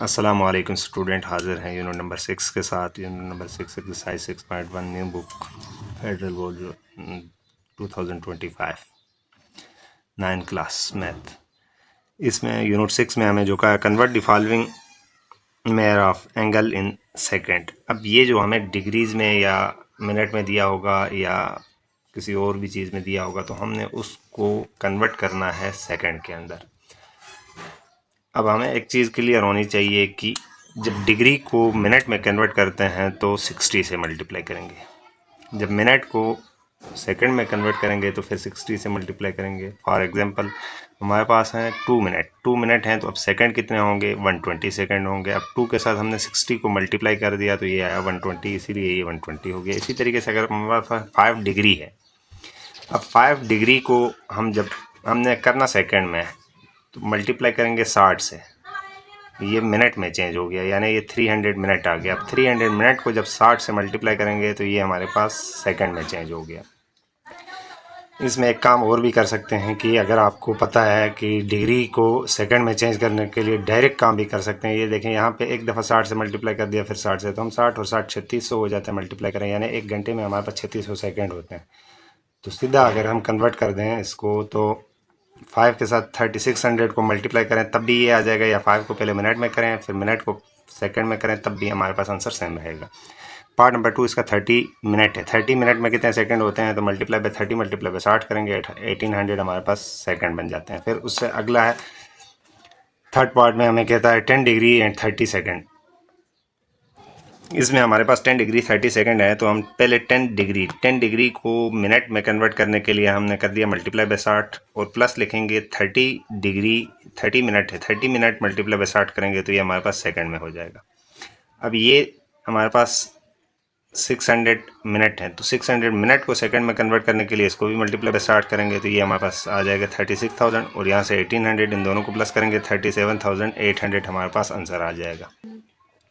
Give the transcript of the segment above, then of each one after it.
अस्सलाम वालेकुम स्टूडेंट, हाजिर हैं यूनिट नंबर 6 के साथ। Unit number 6 exercise 6.1 new book federal board 2025 9 class math. इसमें यूनिट 6 में हमें जो कहा convert the following mayor of angle in second. अब ये जो हमें डिग्रीज में या मिनट में दिया होगा या किसी और भी चीज़ में दिया होगा तो हमने उसको कन्वर्ट करना है सेकंड के अंदर। अब हमें एक चीज़ क्लियर होनी चाहिए कि जब डिग्री को मिनट में कन्वर्ट करते हैं तो 60 से मल्टीप्लाई करेंगे। जब मिनट को सेकंड में कन्वर्ट करेंगे तो फिर 60 से मल्टीप्लाई करेंगे। फॉर एग्जांपल हमारे पास हैं 2 मिनट हैं, तो अब सेकंड कितने होंगे? 120 सेकंड होंगे। अब 2 के साथ हमने 60 को मल्टीप्लाई कर दिया तो ये आया 120, इसीलिए ये 120 हो गया। इसी तरीके से अगर हमारे पास 5 डिग्री है, अब 5 डिग्री को हम जब हमने करना सेकंड में तो मल्टीप्लाई करेंगे 60 से, ये मिनट में चेंज हो गया, यानी ये 300 मिनट आ गया। अब 300 मिनट को जब 60 से मल्टीप्लाई करेंगे तो ये हमारे पास सेकंड में चेंज हो गया। इसमें एक काम और भी कर सकते हैं कि अगर आपको पता है कि डिग्री को सेकंड में चेंज करने के लिए डायरेक्ट काम भी कर सकते हैं। ये देखें, यहाँ पे एक दफ़ा 60 से मल्टीप्लाई कर दिया, फिर 60 से, तो हम 60 और 60 3600 हो जाता है मल्टीप्लाई करें, यानी एक घंटे में हमारे पास 3600 सेकेंड होते हैं। तो सीधा अगर हम कन्वर्ट कर दें इसको तो 5 के साथ 3600 को मल्टीप्लाई करें तब भी ये आ जाएगा, या 5 को पहले मिनट में करें फिर मिनट को सेकंड में करें तब भी हमारे पास आंसर सेम रहेगा। पार्ट नंबर 2 इसका 30 मिनट है। 30 मिनट में कितने सेकंड होते हैं? तो मल्टीप्लाई बाय 30 मल्टीप्लाई बाय 60 करेंगे, 1800 हमारे पास सेकंड बन जाते हैं। फिर उससे अगला है थर्ड पार्ट में, हमें कहता है 10 डिग्री एंड 30 सेकंड। इसमें हमारे पास 10 डिग्री 30 सेकंड है, तो हम पहले 10 डिग्री को मिनट में कन्वर्ट करने के लिए हमने कर दिया मल्टीप्लाई बाय 60 और प्लस लिखेंगे 30 डिग्री, 30 मिनट है, 30 मिनट मल्टीप्लाई बाय 60 करेंगे तो ये हमारे पास सेकंड में हो जाएगा। अब ये हमारे पास 600 मिनट है, तो 600 मिनट को सेकंड में कन्वर्ट करने के लिए इसको भी मल्टीप्लाई बाय 60 करेंगे तो ये हमारे पास आ जाएगा 36,000, और यहाँ से 1800 इन दोनों को प्लस करेंगे 37,800 हमारे पास आंसर आ जाएगा।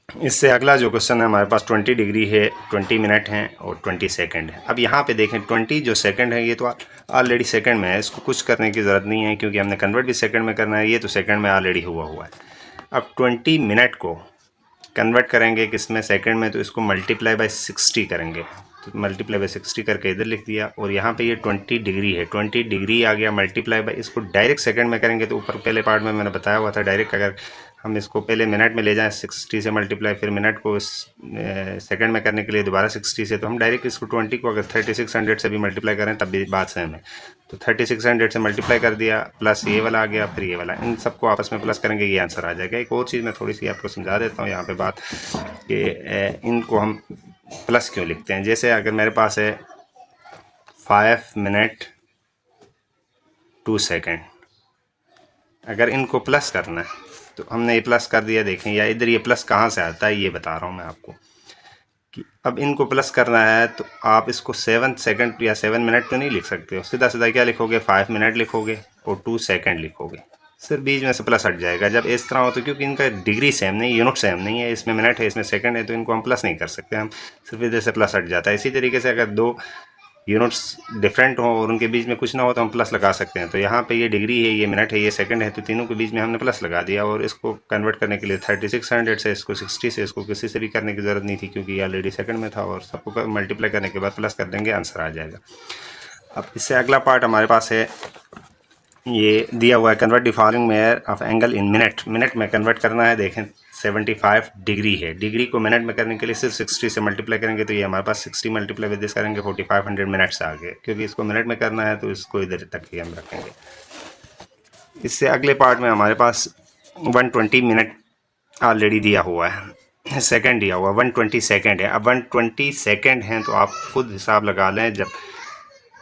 इससे अगला जो क्वेश्चन है हमारे पास 20 डिग्री है, 20 मिनट हैं और 20 सेकंड है। अब यहाँ पे देखें 20 जो सेकंड है ये तो ऑलरेडी सेकंड में है, इसको कुछ करने की ज़रूरत नहीं है क्योंकि हमने कन्वर्ट भी सेकंड में करना है, ये तो सेकंड में ऑलरेडी हुआ है। अब 20 मिनट को कन्वर्ट करेंगे किस में? सेकंड में, तो इसको मल्टीप्लाई बाय 60 करेंगे, तो मल्टीप्लाई बाय 60 करके इधर लिख दिया। और यहाँ पे ये 20 डिग्री है, 20 डिग्री आ गया मल्टीप्लाई बाय, इसको डायरेक्ट सेकंड में करेंगे तो ऊपर पहले पार्ट में मैंने बताया हुआ था डायरेक्ट अगर हम इसको पहले मिनट में ले जाएं 60 से मल्टीप्लाई, फिर मिनट को सेकंड में करने के लिए दोबारा 60 से, तो हम डायरेक्ट इसको 20 को अगर 3600 से भी मल्टीप्लाई करें तब भी बात सेम है। तो 3600 से मल्टीप्लाई कर दिया, प्लस ये वाला आ गया, फिर ये वाला, इन सबको आपस में प्लस करेंगे, ये आंसर आ जाएगा। एक और चीज़ मैं थोड़ी सी आपको समझा देता हूँ यहाँ पे बात कि इनको हम प्लस क्यों लिखते हैं। जैसे अगर मेरे पास है 5 मिनट 2 सेकेंड, अगर इनको प्लस करना है तो हमने ये प्लस कर दिया। देखें, या इधर ये प्लस कहाँ से आता है ये बता रहा हूँ मैं आपको कि अब इनको प्लस करना है तो आप इसको 7 सेकंड या 7 मिनट तो नहीं लिख सकते हो, सीधा सीधा क्या लिखोगे? 5 मिनट लिखोगे और 2 सेकंड लिखोगे, सिर्फ बीच में से प्लस हट जाएगा। जब इस तरह हो तो क्योंकि इनका डिग्री सेम नहीं, यूनिट सेम नहीं है, इसमें मिनट है इसमें सेकंड है, तो इनको हम प्लस नहीं कर सकते, हम सिर्फ इधर से प्लस हट जाता है। इसी तरीके से अगर दो यूनिट्स डिफरेंट हो और उनके बीच में कुछ ना हो तो हम प्लस लगा सकते हैं। तो यहाँ पे ये डिग्री है, ये मिनट है, ये सेकंड है, तो तीनों के बीच में हमने प्लस लगा दिया। और इसको कन्वर्ट करने के लिए 3600 से इसको 60 से इसको किसी से भी करने की ज़रूरत नहीं थी क्योंकि ये ऑलरेडी सेकंड में था, और सबको मल्टीप्लाई करने के बाद प्लस कर देंगे, आंसर आ जाएगा। अब इससे अगला पार्ट हमारे पास है, ये दिया हुआ है convert the following mayor of angle in minute. Minute में कन्वर्ट करना है। देखें 75 डिग्री है, डिग्री को मिनट में करने के लिए सिर्फ 60 से मल्टीप्लाई करेंगे तो ये हमारे पास 60 मल्टीप्लाई विद दिस करेंगे 4500 मिनट से आगे, क्योंकि इसको मिनट में करना है तो इसको इधर तक ही हम रखेंगे। इससे अगले पार्ट में हमारे पास 120 मिनट ऑलरेडी दिया हुआ है, सेकंड दिया हुआ 120 सेकंड है। अब 120 सेकंड हैं तो आप खुद हिसाब लगा लें, जब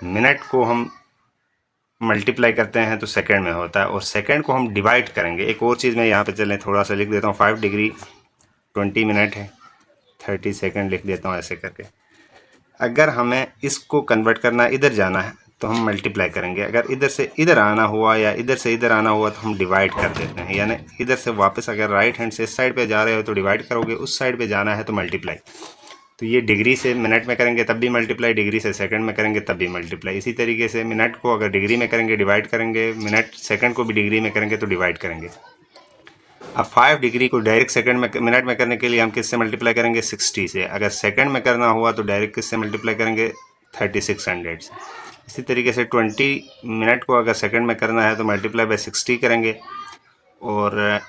मिनट को हम मल्टीप्लाई करते हैं तो सेकंड में होता है, और सेकंड को हम डिवाइड करेंगे। एक और चीज़ मैं यहाँ पे चलें थोड़ा सा लिख देता हूँ, 5 डिग्री 20 मिनट है, 30 सेकंड लिख देता हूँ ऐसे करके। अगर हमें इसको कन्वर्ट करना है, इधर जाना है तो हम मल्टीप्लाई करेंगे, अगर इधर से इधर आना हुआ या इधर से इधर आना हुआ तो हम डिवाइड कर देते हैं, यानी इधर से वापस अगर राइट हैंड से इस साइड पे जा रहे हो तो डिवाइड करोगे, उस साइड पे जाना है तो मल्टीप्लाई। तो ये डिग्री से मिनट में करेंगे तब भी मल्टीप्लाई, डिग्री से सेकंड में करेंगे तब भी मल्टीप्लाई। इसी तरीके से मिनट को अगर डिग्री में करेंगे डिवाइड करेंगे, मिनट सेकंड को भी डिग्री में करेंगे तो डिवाइड करेंगे। अब 5 डिग्री को डायरेक्ट सेकंड में मिनट में करने के लिए हम किससे मल्टीप्लाई करेंगे 60 से। अगर सेकंड में करना हुआ तो डायरेक्ट किससे मल्टीप्लाई करेंगे 3600 से। इसी तरीके से 20 मिनट को अगर सेकंड में करना है तो मल्टीप्लाई बाय 60 करेंगे, और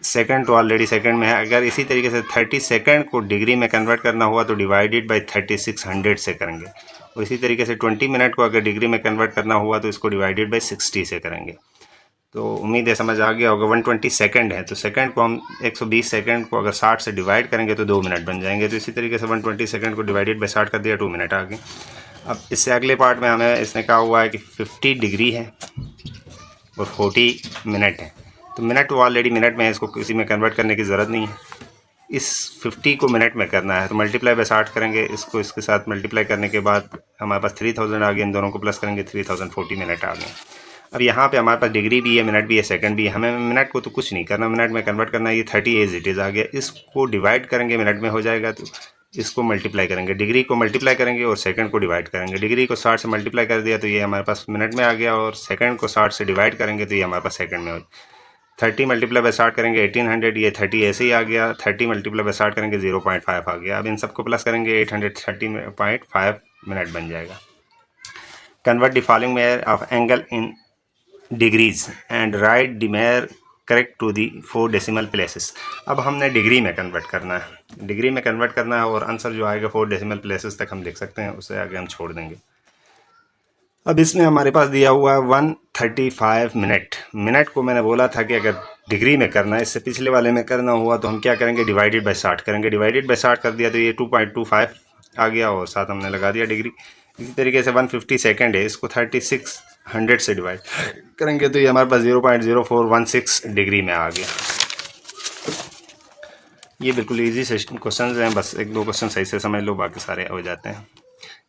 सेकंड तो ऑलरेडी सेकंड में है। अगर इसी तरीके से 30 सेकंड को डिग्री में कन्वर्ट करना हुआ तो डिवाइडेड बाय 3600 से करेंगे, और इसी तरीके से 20 मिनट को अगर डिग्री में कन्वर्ट करना हुआ तो इसको डिवाइडेड बाय 60 से करेंगे। तो उम्मीद है समझ आ गया होगा। 120 सेकंड है तो सेकंड को हम 120 सेकंड को अगर 60 से डिवाइड करेंगे तो 2 मिनट बन जाएंगे। तो इसी तरीके से 120 सेकंड को डिवाइडेड बाय 60 कर दिया, 2 मिनट आ गए। अब इससे अगले पार्ट में हमें इसने कहा हुआ है कि 50 डिग्री है और 40 मिनट है। तो मिनट तो ऑलरेडी मिनट में है, इसको किसी में कन्वर्ट करने की ज़रूरत नहीं है। इस 50 को मिनट में करना है तो मल्टीप्लाई बाय 60 करेंगे, इसको इसके साथ मल्टीप्लाई करने के बाद हमारे पास 3000 आ गए, इन दोनों को प्लस करेंगे 3040 मिनट आ गए। अब यहाँ पे हमारे पास डिग्री भी है, मिनट भी है, सेकंड भी है। हमें मिनट को तो कुछ नहीं करना, मिनट में कन्वर्ट करना है। ये 30 एज इट इज़ आ गया, इसको डिवाइड करेंगे मिनट में हो जाएगा, तो इसको मल्टीप्लाई करेंगे, डिग्री को मल्टीप्लाई करेंगे और सेकंड को डिवाइड करेंगे। डिग्री को 60 से मल्टीप्लाई कर दिया तो ये हमारे पास मिनट में आ गया, और सेकंड को 60 से डिवाइड करेंगे तो ये हमारे पास सेकंड में हो। 30 मल्टीप्लाई बाय 60 करेंगे 1800, ये 30 ऐसे ही आ गया। 30 मल्टीप्लाई बाय 60 करेंगे 0.5 आ गया। अब इन सबको प्लस करेंगे 830.5 मिनट बन जाएगा। Convert the following measure of angle in degrees and write the measure correct to the 4 decimal places. अब हमने डिग्री में कन्वर्ट करना है, डिग्री में कन्वर्ट करना है, और आंसर जो आएगा 4 डेसिमल प्लेसेस तक हम देख सकते हैं, उससे आगे हम छोड़ देंगे। अब इसमें हमारे पास दिया हुआ है 135 मिनट। मिनट को मैंने बोला था कि अगर डिग्री में करना है, इससे पिछले वाले में करना हुआ तो हम क्या करेंगे, डिवाइडेड बाय 60 करेंगे। डिवाइडेड बाय 60 कर दिया तो ये 2.25 आ गया, और साथ हमने लगा दिया डिग्री। इसी तरीके से 150 सेकंड है, इसको 3600 से डिवाइड करेंगे तो ये हमारे पास 0.0416 डिग्री में आ गया। ये बिल्कुल ईजी क्वेश्चन हैं, बस 1-2 क्वेश्चन सही से समझ लो, बाकी सारे हो जाते हैं।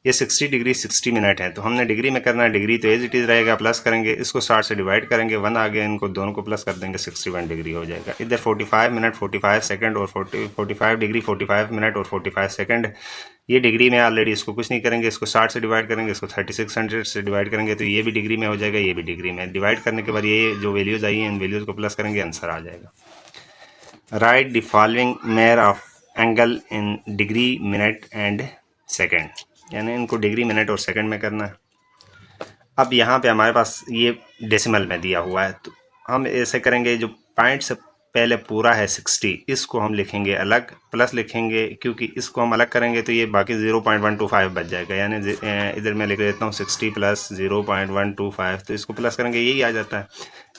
ये 60 डिग्री 60 मिनट है, तो हमने डिग्री में करना है। डिग्री तो एज इट इज़ रहेगा, प्लस करेंगे, इसको 60 से डिवाइड करेंगे, 1 आ गया, इनको दोनों को प्लस कर देंगे, 61 डिग्री हो जाएगा। इधर 45 मिनट 45 सेकंड और 45 डिग्री 45 मिनट और 45 सेकंड। ये डिग्री में ऑलरेडी, इसको कुछ नहीं करेंगे, इसको 60 से डिवाइड करेंगे, इसको 3600 से डिवाइड करेंगे तो ये भी डिग्री में हो जाएगा, ये भी डिग्री में। डिवाइड करने के बाद ये जो वैल्यूज़ आई हैं इन वैल्यूज़ को प्लस करेंगे, आंसर आ जाएगा। Right the following measure of angle in degree minute and second, यानी इनको डिग्री मिनट और सेकंड में करना है। अब यहाँ पे हमारे पास ये डेसिमल में दिया हुआ है, तो हम ऐसे करेंगे, जो पॉइंट से पहले पूरा है 60, इसको हम लिखेंगे अलग, प्लस लिखेंगे, क्योंकि इसको हम अलग करेंगे तो ये बाकी 0.125 बच जाएगा। यानी इधर मैं लिख देता हूँ 60 प्लस 0.125, तो इसको प्लस करेंगे, यही आ जाता है।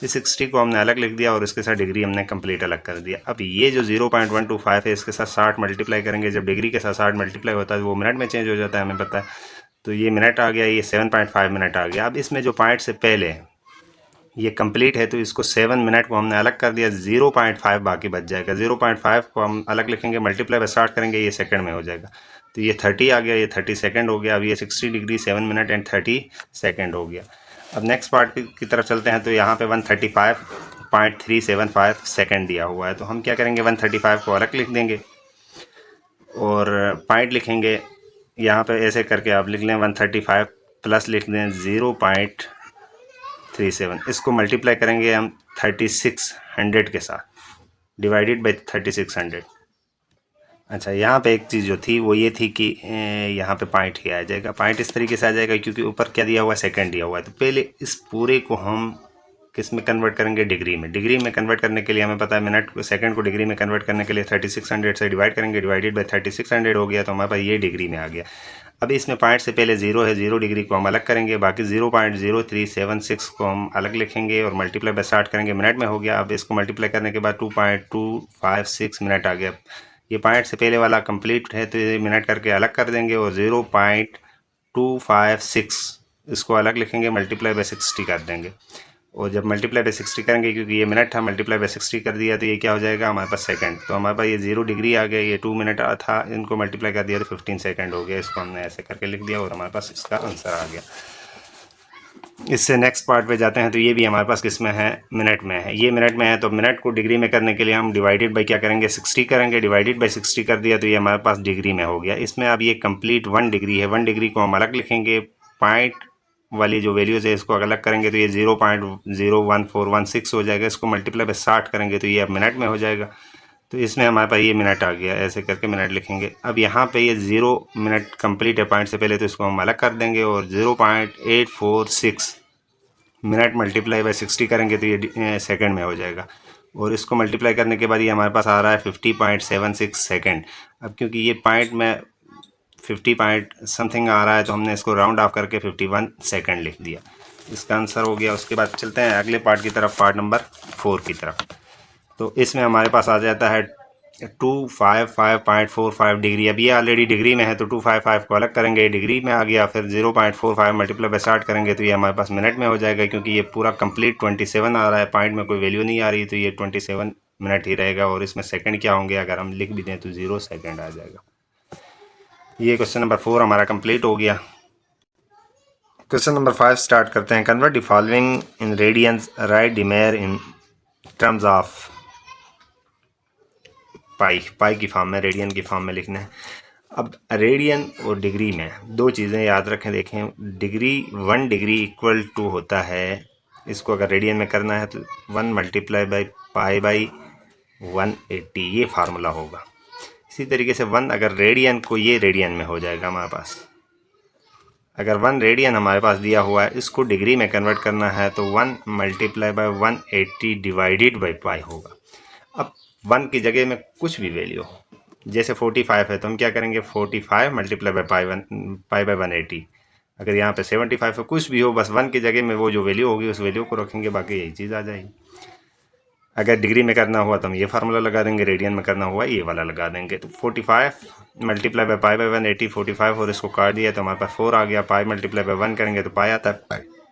इस 60 को हमने अलग लिख दिया और इसके साथ डिग्री हमने कंप्लीट अलग कर दिया। अब ये जो 0.125 है, इसके साथ 60 मल्टीप्लाई करेंगे। जब डिग्री के साथ 60 मल्टीप्लाई होता है तो वो मिनट में चेंज हो जाता है, हमें पता है। तो ये मिनट आ गया, ये 7.5 मिनट आ गया। अब इसमें जो पॉइंट से पहले ये कंप्लीट है, तो इसको 7 मिनट को हमने अलग कर दिया, 0.5 बाकी बच जाएगा। 0.5 को हम अलग लिखेंगे, मल्टीप्लाई बाय 60 करेंगे, ये सेकंड में हो जाएगा। तो ये 30 आ गया, ये 30 सेकंड हो गया। अब ये 60 डिग्री 7 मिनट एंड 30 सेकंड हो गया। अब नेक्स्ट पार्ट की तरफ चलते हैं, तो यहाँ पे 135.375 सेकंड दिया हुआ है, तो हम क्या करेंगे, 135 को अलग लिख देंगे और पॉइंट लिखेंगे। यहाँ पे ऐसे करके आप लिख लें, 135 प्लस लिख दें 0.37, इसको मल्टीप्लाई करेंगे हम 3600 के साथ, डिवाइडेड बाई 3600। अच्छा, यहाँ पे एक चीज़ जो थी वो ये थी कि यहाँ पे पॉइंट ही आ जाएगा। पॉइंट इस तरीके से आ जाएगा क्योंकि ऊपर क्या दिया हुआ है, सेकंड दिया हुआ है। तो पहले इस पूरे को हम किस में कन्वर्ट करेंगे, डिग्री में। डिग्री में कन्वर्ट करने के लिए हमें पता है, मिनट को सेकंड को डिग्री में कन्वर्ट करने के लिए 3600 से डिवाइड करेंगे, डिवाइडेड बाई 3600 हो गया, तो हमारे पास ये डिग्री में आ गया। अब इसमें पॉइंट से पहले 0 है, 0 डिग्री को हम अलग करेंगे, बाकी 0.0376 को हम अलग लिखेंगे और मल्टीप्लाई बाय 60 करेंगे, मिनट में हो गया। अब इसको मल्टीप्लाई करने के बाद 2.256 मिनट आ गया। ये पॉइंट से पहले वाला कंप्लीट है तो ये मिनट करके अलग कर देंगे और 0.256 इसको अलग लिखेंगे, मल्टीप्लाई बाय 60 कर देंगे। और जब मल्टीप्लाई बाय 60 करेंगे, क्योंकि ये मिनट था, मल्टीप्लाई बाय 60 कर दिया तो ये क्या हो जाएगा हमारे पास, सेकंड। तो हमारे पास ये 0 डिग्री आ गया, ये 2 मिनट था, इनको मल्टीप्लाई कर दिया तो 15 सेकंड हो गया। इसको हमने ऐसे करके लिख दिया और हमारे पास इसका आंसर आ गया। इससे नेक्स्ट पार्ट पे जाते हैं, तो ये भी हमारे पास किस में है, मिनट में है। ये मिनट में है, तो मिनट को डिग्री में करने के लिए हम डिवाइडेड बाई क्या करेंगे, 60 करेंगे। डिवाइडेड बाई 60 कर दिया तो ये हमारे पास डिग्री में हो गया। इसमें अब ये कंप्लीट 1 डिग्री है, 1 डिग्री को हम अलग लिखेंगे, पॉइंट वाली जो वैल्यूज़ है इसको अलग करेंगे तो ये 0.01416 हो जाएगा। इसको मल्टीप्लाई बाय 60 करेंगे तो ये अब मिनट में हो जाएगा। तो इसमें हमारे पास ये मिनट आ गया, ऐसे करके मिनट लिखेंगे। अब यहाँ पे ये 0 मिनट कंप्लीट है पॉइंट से पहले, तो इसको हम अलग कर देंगे और 0.846 मिनट मल्टीप्लाई बाय 60 करेंगे तो ये सेकंड में हो जाएगा। और इसको मल्टीप्लाई करने के बाद ये हमारे पास आ रहा है 50.76 सेकंड। अब क्योंकि ये पॉइंट में 50 पॉइंट समथिंग आ रहा है तो हमने इसको राउंड ऑफ करके 51 सेकंड लिख दिया। इसका आंसर हो गया। उसके बाद चलते हैं अगले पार्ट की तरफ, पार्ट नंबर 4 की तरफ। तो इसमें हमारे पास आ जाता है 255.45 डिग्री। अब ये ऑलरेडी डिग्री में है तो 255 को अलग करेंगे, ये डिग्री में आ गया। फिर 0.45 मल्टीप्लाई बाय 60 करेंगे तो ये हमारे पास मिनट में हो जाएगा। क्योंकि ये पूरा कंप्लीट 27 आ रहा है, पॉइंट में कोई वैल्यू नहीं आ रही, तो ये 27 मिनट ही रहेगा। और इसमें सेकंड क्या होंगे, अगर हम लिख भी दें तो 0 सेकंड आ जाएगा। ये क्वेश्चन नंबर 4 हमारा कंप्लीट हो गया। क्वेश्चन नंबर 5 स्टार्ट करते हैं। Convert the following in radians, write the measure in terms of pi की फॉर्म में, रेडियन की फॉर्म में लिखना है। अब रेडियन और डिग्री में दो चीज़ें याद रखें। देखें, डिग्री 1 डिग्री इक्वल टू होता है, इसको अगर रेडियन में करना है तो 1 मल्टीप्लाई बाई पाई बाई 180, ये फार्मूला होगा। इसी तरीके से 1 अगर रेडियन को, ये रेडियन में हो जाएगा हमारे पास। अगर 1 रेडियन हमारे पास दिया हुआ है, इसको डिग्री में कन्वर्ट करना है तो 1 multiply by 180 divided by pi होगा। अब 1 की जगह में कुछ भी वैल्यू हो, जैसे 45 है तो हम क्या करेंगे, 45 मल्टीप्लाई बाई पाई बाई 180। अगर यहाँ पे 75 है, कुछ भी हो, बस 1 की जगह में वो जो वैल्यू होगी उस वैल्यू को रखेंगे, बाकी यही चीज़ आ जाएगी। अगर डिग्री में करना हुआ तो हम ये फार्मूला लगा देंगे, रेडियन में करना हुआ ये वाला लगा देंगे। तो 45 मल्टीप्लाई बाई पाई बाई 180, 45 और इसको काट दिया तो हमारे पास 4 आ गया। पाई मल्टीप्लाई बाई 1 करेंगे तो पाई आता है,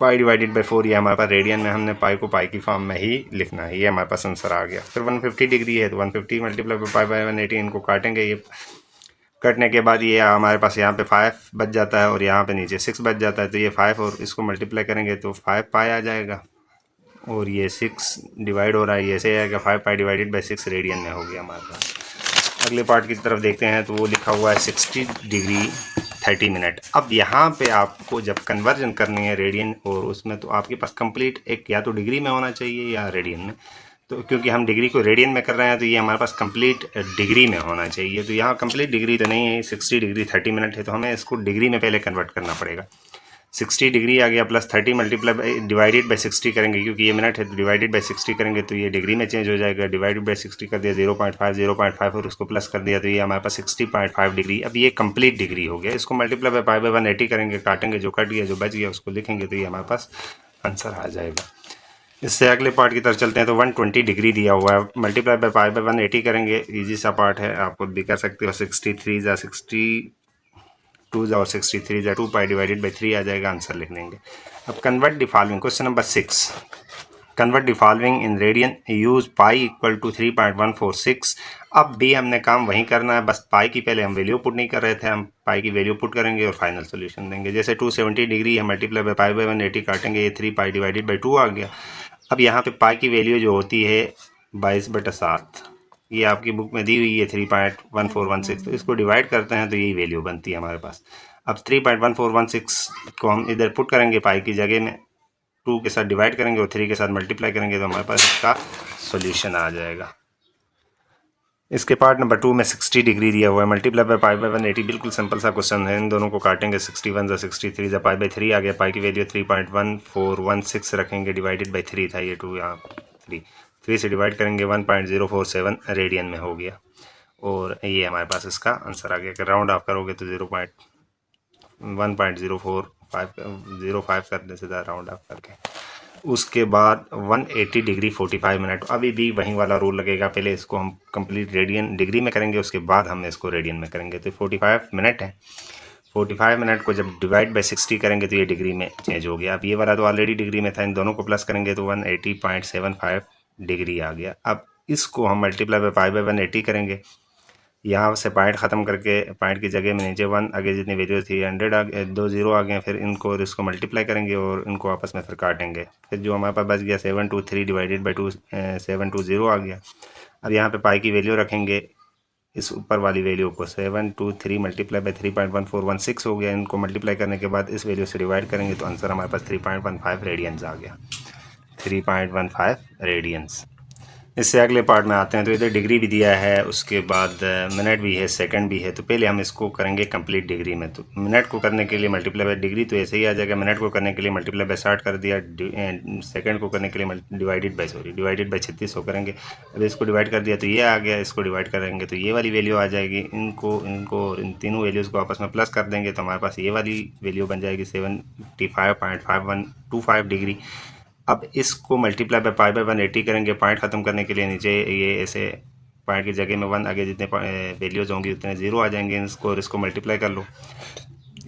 पाई डिवाइडेड बाई 4। ये हमारे पास रेडियन में, हमने पाई को पाई की फॉर्म में ही लिखना है, ये हमारे पास आंसर आ गया। फिर 150 डिग्री है तो 150 मल्टीप्लाई बाई पाई बाई 180, इनको काटेंगे। ये कटने के बाद ये हमारे पास यहाँ पे 5 बच जाता है और यहाँ पे नीचे 6 बच जाता है। तो ये 5 और इसको मल्टीप्लाई करेंगे तो 5 पाई आ जाएगा और ये 6 डिवाइड हो रहा है, ये ऐसे आएगा 5 पाई डिवाइडेड बाई 6 रेडियन में हो गया हमारे पास। अगले पार्ट की तरफ देखते हैं तो वो लिखा हुआ है 60 डिग्री 30 मिनट। अब यहाँ पे आपको जब कन्वर्जन करनी है रेडियन और उसमें, तो आपके पास कंप्लीट एक या तो डिग्री में होना चाहिए या रेडियन में। तो क्योंकि हम डिग्री को रेडियन में कर रहे हैं तो ये हमारे पास कंप्लीट डिग्री में होना चाहिए। तो यहाँ कंप्लीट डिग्री तो नहीं है, 60 डिग्री 30 मिनट है, तो हमें इसको डिग्री में पहले कन्वर्ट करना पड़ेगा। 60 डिग्री आ गया प्लस 30 मल्टीप्लाई डिवाइडेड बाई 60 करेंगे, क्योंकि ये मिनट है तो डिवाइडेड बाई 60 करेंगे तो ये डिग्री में चेंज हो जाएगा। डिवाइडेड बाई 60 कर दिया 0.5 और उसको प्लस कर दिया तो ये हमारे पास 60.5 डिग्री। अब ये कंप्लीट डिग्री हो गया। इसको मल्टीप्लाई बाई पाई बाई 180 करेंगे, काटेंगे, जो कट गया जो बच गया उसको लिखेंगे तो ये हमारे पास आंसर आ जाएगा। इससे अगले पार्ट की तरफ चलते हैं। तो 120 डिग्री दिया हुआ है, मल्टीप्लाई बाई पाई बाई 180 करेंगे, इजी सा पार्ट है, आप खुद भी कर सकते हो। 63 जा 62 और 63 जा 2 पाई डिवाइडेड बाई 3 आ जाएगा, आंसर लिख लेंगे। अब convert the following, question number 6, convert the following in radian, use pi equal to 3.146। अब भी हमने काम वहीं करना है, बस पाई की पहले हम वैल्यू पुट नहीं कर रहे थे, हम पाई की वैल्यू पुट करेंगे और फाइनल सोल्यूशन देंगे। जैसे 270 डिग्री है, मल्टीप्लाई बाई पाई बाई 180 काटेंगे, ये 3 पाई डिवाइडेड बाई 2 आ गया। अब यहाँ पे पाई की वैल्यू जो होती है 22/7, ये आपकी बुक में दी हुई है 3.1416, तो इसको डिवाइड करते हैं तो यही वैल्यू बनती है हमारे पास। अब 3.1416 को हम इधर पुट करेंगे पाई की जगह में, 2 के साथ डिवाइड करेंगे और 3 के साथ मल्टीप्लाई करेंगे तो हमारे पास इसका सॉल्यूशन आ जाएगा। इसके पार्ट नंबर 2 में 60 डिग्री दिया हुआ है, मल्टीप्लाई बाई पाई बाई 180, बिल्कुल सिंपल सा क्वेश्चन है। इन दोनों को काटेंगे, 61 जा 63 जा पाई बाई 3 आ गया। पाई की वैल्यू 3.1416 रखेंगे, डिवाइडेड बाई 3 था, ये 2 यहाँ 3 से डिवाइड करेंगे 1.047 रेडियन में हो गया और ये हमारे पास इसका आंसर आ गया। अगर राउंड ऑफ करोगे तो 1.05 करने से राउंड ऑफ करके। उसके बाद 180 डिग्री 45 मिनट, अभी भी वहीं वाला रूल लगेगा, पहले इसको हम कंप्लीट रेडियन डिग्री में करेंगे, उसके बाद हम इसको रेडियन में करेंगे। तो 45 मिनट है, 45 मिनट को जब डिवाइड बाई 60 करेंगे तो ये डिग्री में चेंज हो गया। अब ये वाला तो ऑलरेडी डिग्री में था, इन दोनों को प्लस करेंगे तो 180.75 डिग्री आ गया। अब इसको हम मल्टीप्लाई बाई पाई बाई 180 करेंगे, यहाँ से पॉइंट ख़त्म करके पॉइंट की जगह में नीचे 1 आगे जितनी वैल्यू थी 100 आ गए, 2 0 आ गए। फिर इनको और इसको मल्टीप्लाई करेंगे और इनको आपस में फिर काटेंगे, फिर जो हमारे पास बच गया 723 डिवाइडेड बाई 2 720 आ गया। अब यहाँ पे पाई की वैल्यू रखेंगे, इस ऊपर वाली वैल्यू को 723 मल्टीप्लाई बाई 3.1416 हो गया। इनको मल्टीप्लाई करने के बाद इस वैल्यू से डिवाइड करेंगे तो आंसर हमारे पास 3.15 रेडियंस आ गया। 3.15 रेडियंस। इससे अगले पार्ट में आते हैं। तो इधर डिग्री भी दिया है, उसके बाद मिनट भी है, सेकंड भी है। तो पहले हम इसको करेंगे कंप्लीट डिग्री में। तो मिनट को करने के लिए मल्टीप्लाई बाय डिग्री तो ऐसे ही आ जाएगा। मिनट को करने के लिए मल्टीप्लाई बाय 60 कर दिया, सेकंड को करने के लिए डिवाइडेड बाय 3600 करेंगे। अब इसको डिवाइड कर दिया तो ये आ गया, इसको डिवाइड करेंगे तो ये वाली वैल्यू आ जाएगी। इनको और इन तीनों वैल्यूज़ को आपस में प्लस कर देंगे तो हमारे पास ये वाली वैल्यू बन जाएगी 75.5125 डिग्री। अब इसको मल्टीप्लाई बाय पाई बाय 180 करेंगे। पॉइंट ख़त्म करने के लिए नीचे ये ऐसे पॉइंट की जगह में 1 आगे जितने वैल्यूज़ होंगी उतने ज़ीरो आ जाएंगे। इसको और इसको मल्टीप्लाई कर लो,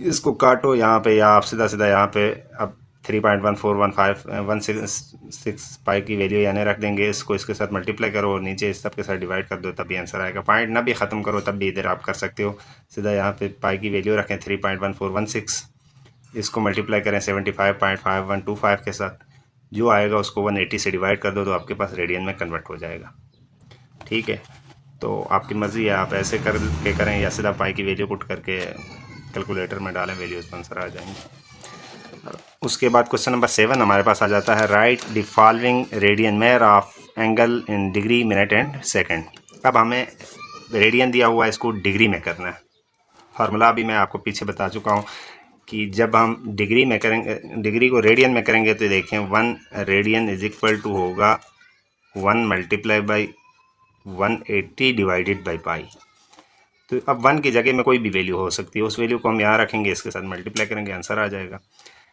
इसको काटो यहाँ पे, या आप सीधा सीधा यहाँ पे अब 3.1415 पाई की वैल्यू यानी रख देंगे। इसको इसके साथ मल्टीप्लाई करो और नीचे इस सब के साथ डिवाइड कर दो, तभी आंसर आएगा। पॉइंट ना भी ख़त्म करो तब भी इधर आप कर सकते हो। सीधा यहाँ पे पाई की वैल्यू रखें 3.1416, इसको मल्टीप्लाई करें 75.5125 के साथ, जो आएगा उसको 180 से डिवाइड कर दो तो आपके पास रेडियन में कन्वर्ट हो जाएगा। ठीक है, तो आपकी मर्ज़ी है, आप ऐसे कर के करें या सीधा पाई की वैल्यू पुट करके कैलकुलेटर में डालें, वैल्यूज़ आंसर आ जाएंगे। उसके बाद क्वेश्चन नंबर 7 हमारे पास आ जाता है, right the following radian mayor of angle in degree, minute and second. अब हमें रेडियन दिया हुआ है, इसको डिग्री में करना है। फार्मूला अभी मैं आपको पीछे बता चुका हूँ कि जब हम डिग्री में करेंगे, डिग्री को रेडियन में करेंगे तो देखें 1 रेडियन इज इक्वल टू होगा 1 multiply by 180 divided by pi. तो अब 1 की जगह में कोई भी वैल्यू हो सकती है, उस वैल्यू को हम यहाँ रखेंगे, इसके साथ मल्टीप्लाई करेंगे, आंसर आ जाएगा।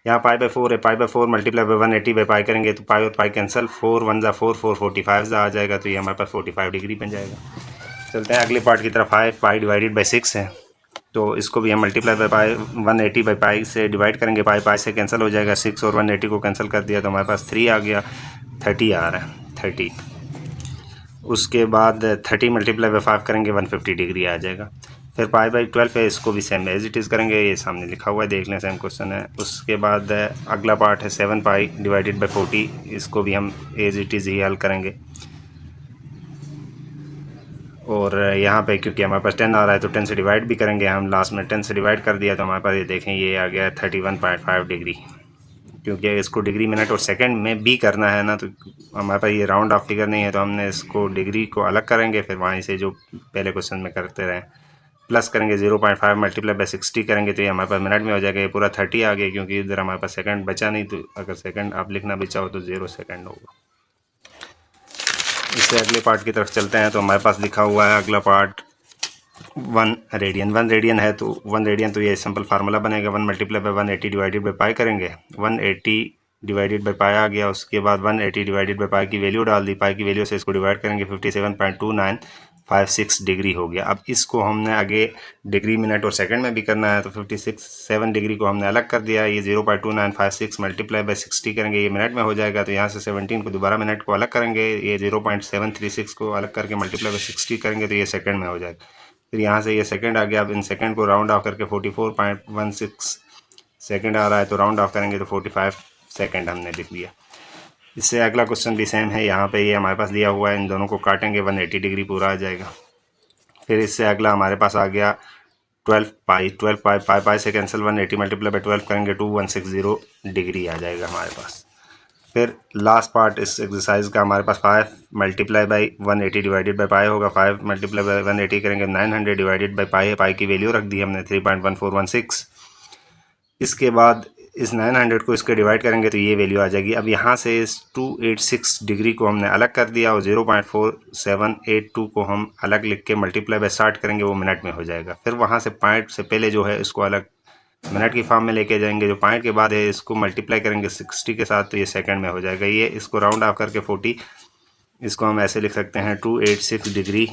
यहाँ पाई बाई 4 है, pi by 4 multiply by 180 by pi करेंगे तो पाई और पाई कैंसिल, 4 1 जा 4, 4 45 आ जाएगा। तो ये हमारे पास 45 डिग्री बन जाएगा। चलते हैं अगले पार्ट की तरफ। 5 पाई डिवाइडेड बाई 6 है, तो इसको भी हम multiply by pi 180 by pi से डिवाइड करेंगे। पाई पाई से कैंसिल हो जाएगा, 6 और 180 को कैंसिल कर दिया तो हमारे पास 3 आ गया, 30 आ रहा है, 30। उसके बाद 30 मल्टीप्लाई बाई 5 करेंगे, 150 डिग्री आ जाएगा। फिर पाई बाई 12 है, इसको भी सेम एज इट इज़ करेंगे, ये सामने लिखा हुआ है, देख लें, सेम क्वेश्चन है। उसके बाद अगला पार्ट है 7 पाई डिवाइडेड बाई 40, इसको भी हम एज इट इज़ ही हल करेंगे। और यहाँ पे क्योंकि हमारे पास 10 आ रहा है तो 10 से डिवाइड भी करेंगे हम। लास्ट में 10 से डिवाइड कर दिया तो हमारे पास ये देखें ये आ गया 31.5 डिग्री। क्योंकि इसको डिग्री मिनट और सेकंड में भी करना है ना, तो हमारे पास ये राउंड ऑफ फिगर नहीं है, तो हमने इसको डिग्री को अलग करेंगे। फिर वहीं से जो पहले क्वेश्चन में करते रहे प्लस करेंगे, 0.5 मल्टीप्लाई बाई 60 करेंगे तो ये हमारे पास मिनट में हो जाएगा। ये पूरा 30 आ गया, क्योंकि इधर हमारे पास सेकंड बचा नहीं, तो अगर सेकंड आप लिखना भी चाहो तो 0 सेकंड होगा। इससे अगले पार्ट की तरफ चलते हैं। तो हमारे पास लिखा हुआ है अगला पार्ट 1 रेडियन। 1 रेडियन है तो 1 रेडियन तो ये सिंपल फार्मूला बनेगा, 1 multiply by 180 divided by pi करेंगे, 180 डिवाइडेड बाई पाई आ गया। उसके बाद 180 डिवाइडेड बाई पाई की वैल्यू डाल दी, पाई की वैल्यू से इसको डिवाइड करेंगे, 57.2956 डिग्री हो गया। अब इसको हमने आगे डिग्री मिनट और सेकंड में भी करना है, तो 7 डिग्री को हमने अलग कर दिया। ये 0.2956 मल्टीप्लाई बाई 60 करेंगे, ये मिनट में हो जाएगा। तो यहाँ से 17 को दोबारा मिनट को अलग करेंगे, ये 0.736 को अलग करके मल्टीप्लाई बाई 60 करेंगे तो ये सेकंड में हो जाएगा। फिर यहाँ से ये सेकंड आ गया। अब इन सेकंड को राउंड ऑफ करके 44.16 सेकंड आ रहा है, तो राउंड ऑफ करेंगे तो 45 सेकंड हमने लिख दिया। इससे अगला क्वेश्चन भी सेम है, यहाँ पे ये हमारे पास दिया हुआ है, इन दोनों को काटेंगे, 180 डिग्री पूरा आ जाएगा। फिर इससे अगला हमारे पास आ गया 12 पाई पाई पाई से कैंसिल, 180 मल्टीप्लाई बाई 12 करेंगे, 2160 डिग्री आ जाएगा हमारे पास। फिर लास्ट पार्ट इस एक्सरसाइज का हमारे पास 5 multiply by 180 divided by pi होगा, 5 मल्टीप्लाई बाई 180 करेंगे, 900 डिवाइडेड बाई पाई है, पाई की वैल्यू रख दी हमने 3.1416। इसके बाद इस 900 को इसके डिवाइड करेंगे तो ये वैल्यू आ जाएगी। अब यहाँ से इस 286 डिग्री को हमने अलग कर दिया और 0.4782 को हम अलग लिख के मल्टीप्लाई बाई 60 करेंगे, वो मिनट में हो जाएगा। फिर वहाँ से पॉइंट से पहले जो है इसको अलग मिनट की फॉर्म में लेके जाएंगे, जो पॉइंट के बाद है इसको मल्टीप्लाई करेंगे 60 के साथ, तो ये सेकंड में हो जाएगा। ये इसको राउंड ऑफ करके 40, इसको हम ऐसे लिख सकते हैं 286 डिग्री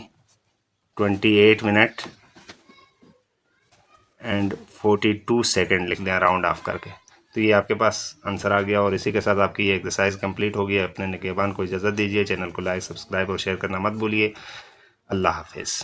28 मिनट एंड 42 सेकंड लिख दें राउंड ऑफ करके, तो ये आपके पास आंसर आ गया। और इसी के साथ आपकी ये एक्सरसाइज कंप्लीट हो गया। अपने निगहबान को इजाज़त दीजिए, चैनल को लाइक सब्सक्राइब और शेयर करना मत भूलिए। अल्लाह हाफिज़।